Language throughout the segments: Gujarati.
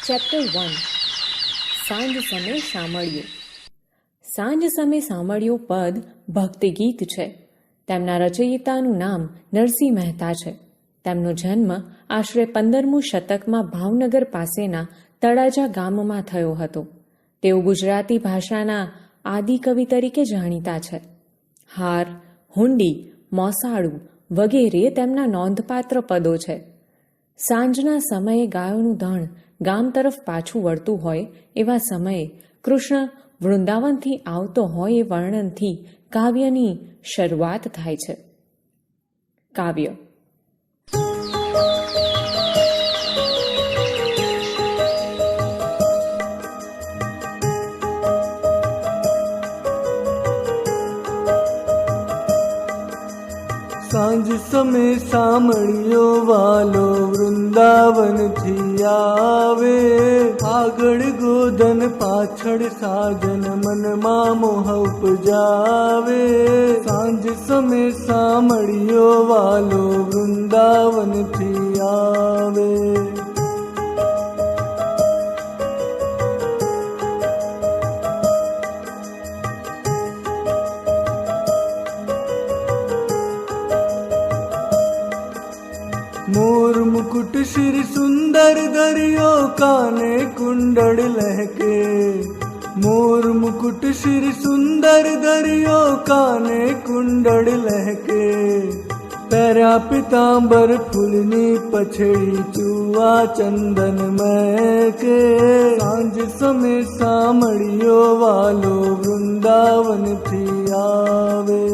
ચેપ્ટર 1 સાંજ સમે સામળિયો. સાંજ સમે સામળિયો પદ ભક્તિ ગીત છે. તેમના રચયિતાનું નામ નરસિંહ મહેતા છે. તેમનો જન્મ આશરે 15મું શતકમાં ભાવનગર પાસેના તળાજા ગામમાં થયો હતો. તેઓ ગુજરાતી ભાષાના આદિકવિ તરીકે જાણીતા છે. હાર, હુંડી, મોસાળું વગેરે તેમના નોંધપાત્ર પદો છે. સાંજના સમયે ગાયોનું ધણ ગામ તરફ પાછું વળતું હોય એવા સમયે કૃષ્ણ વૃંદાવનથી આવતો હોય એ વર્ણનથી કાવ્યની શરૂઆત થાય છે. કાવ્ય. સાંજ સમે સામળિયો વાલો વૃંદાવનથી આવે, આગળ ગોધન પાછળ સાજન મનમાં મોહ ઉપજાવે. સાંજ સમે સામળિયો વાલો વૃંદાવનથી આવે. मोर मुकुट सिर सुंदर दरियो काने कुंडल लहके. मोर मुकुट सिर सुंदर दरियो काने कुंडल लहके. पैरा पीतांबर फूलनी पछड़ी चुआ चंदन महके. सांझ समय सामळियो वालो वृंदावन थी आवे.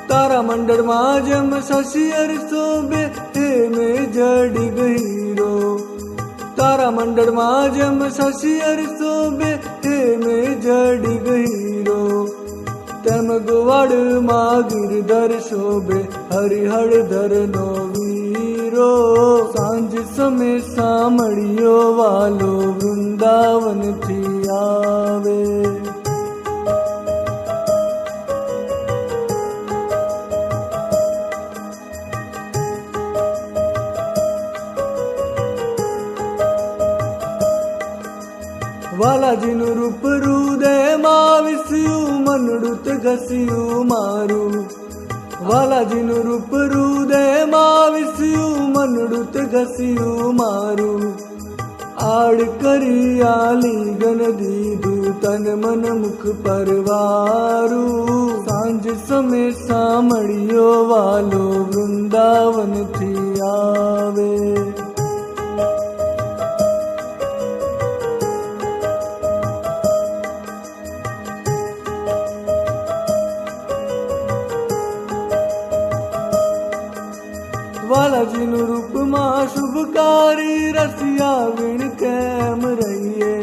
तारा मंडल में जम शशियर शोभे हे में जड़ी गहीरो. तारा मंडल में जम शशियर शोभे हे में जड़ी गहीरो. तम गुवाड़ मां गिरधर शोभे हरिहर नो वीरो. सांझ समय सामळियो वालो वृंदावन थी आवे. વાલાજીનું રૂપ હૃદયમાં વિસ્યું મનડુત ઘસ્યું મારું. વાલાજીનું રૂપ હૃદયમાં વિસ્યું મનડુત ઘસ્યું મારું. આડ કરી આલિંગન દીધું તન મન મુખ પરવારું. સાંજ સમે સામળિયો વાલો વૃંદાવનથી આવે. વાલાજીનું રૂપમાં શુભકારી રસિયા વીણ કેમ રહીએ.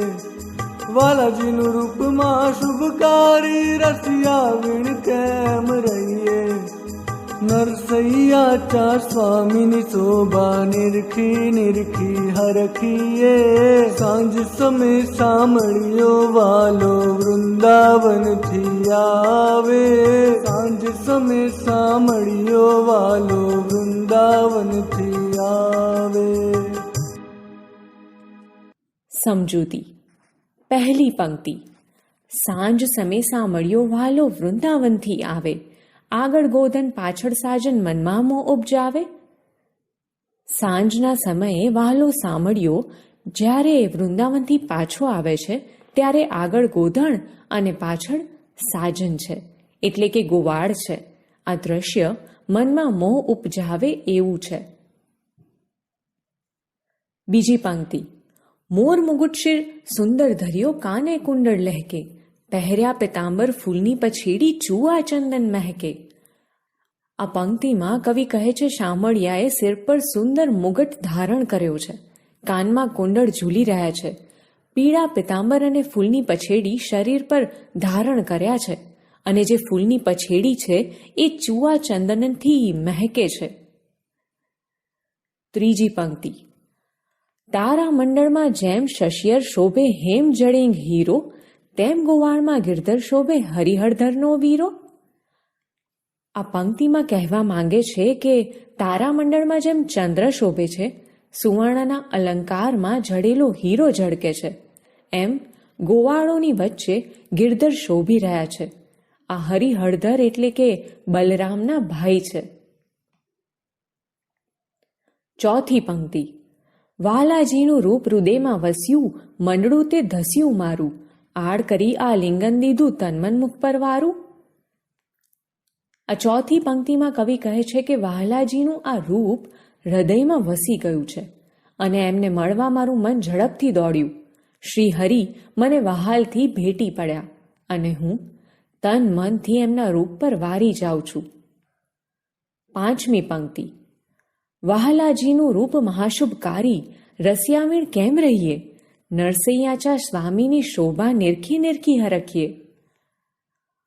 વાલાજીનું રૂપમાં શુભકારી રસિયા વીણ કેમ રહીએ. નરસૈયા ચા સ્વામીની શોભા નિરખી નિરખી હરખીએ. સાંજ સમે સામળિયો વાલો વૃંદાવનથી આવે. સાંજ સમે સામળિયો વાલો વૃંદાવનથી આવે. સમજૂતી. પહેલી પંક્તિ. સાંજ સમે સામળિયો વાલો વૃંદાવનથી આવે, આગળ ગોધન પાછળ સાજન મનમાં મોહ ઉપજાવે. સાંજના સમયે વહાલો સામળિયો જ્યારે વૃંદાવનથી પાછો આવે છે ત્યારે આગળ ગોધણ અને પાછળ સાજન છે, એટલે કે ગોવાળ છે. આ દ્રશ્ય મનમાં મોહ ઉપજાવે એવું છે. બીજી પંક્તિ. મોર મુગુટશિર સુંદર ધર્યો કાને કુંડળ લહેકે. પહેર્યા પિતાંબર ફૂલની પછેડી ચૂઆ ચંદન મહેકે. આ પંક્તિમાં કવિ કહે છે શામળિયાએ સિર પર સુંદર મુગટ ધારણ કર્યો છે, કાનમાં કુંડળ ઝૂલી રહ્યા છે, પીળા પિતાંબર અને ફૂલની પછેડી શરીર પર ધારણ કર્યા છે, અને જે ફૂલની પછેડી છે એ ચૂઆ ચંદનથી મહેકે છે. ત્રીજી પંક્તિ. તારા મંડળમાં જેમ શશિયર શોભે હેમ જડેંગ હીરો, તેમ ગોવાળમાં ગિરધર શોભે હરિહરધરનો વીરો. આ પંક્તિમાં કહેવા માંગે છે કે તારામંડળમાં જેમ ચંદ્ર શોભે છે, સુવર્ણના અલંકારમાં જડેલો હીરો ઝળકે છે, એમ ગોવાળોની વચ્ચે ગિરધર શોભી રહ્યા છે. આ હરિહરધર એટલે કે બલરામના ભાઈ છે. ચોથી પંક્તિ. વાલાજીનું રૂપ હૃદયમાં વસ્યું, મંડળું તે ધસ્યું મારું, આડ કરી આ લિંગન દીધું તનમન મુખ પર વારું. આ ચોથી પંક્તિમાં કવિ કહે છે કે વાલાજીનું આ રૂપ હૃદયમાં વસી ગયું છે અને એમને મળવા મારું મન ઝડપથી દોડ્યું. શ્રી હરિ મને વહાલથી ભેટી પડ્યા અને હું તન મનથી એમના રૂપ પર વારી જાઉં છું. પાંચમી પંક્તિ. વહાલાજીનું રૂપ મહાશુભકારી, રસિયામીણ કેમ રહીએ, નરસૈયાચા સ્વામીની શોભા નિરખી નિરખી હરખીએ.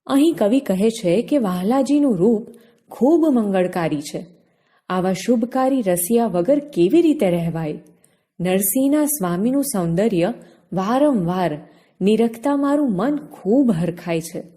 અહીં કવિ કહે છે કે વહાલાજીનું રૂપ ખૂબ મંગળકારી છે. આવા શુભકારી રસિયા વગર કેવી રીતે રહેવાય? નરસિંહના સ્વામીનું સૌંદર્ય વારંવાર નિરખતા મારું મન ખૂબ હરખાય છે.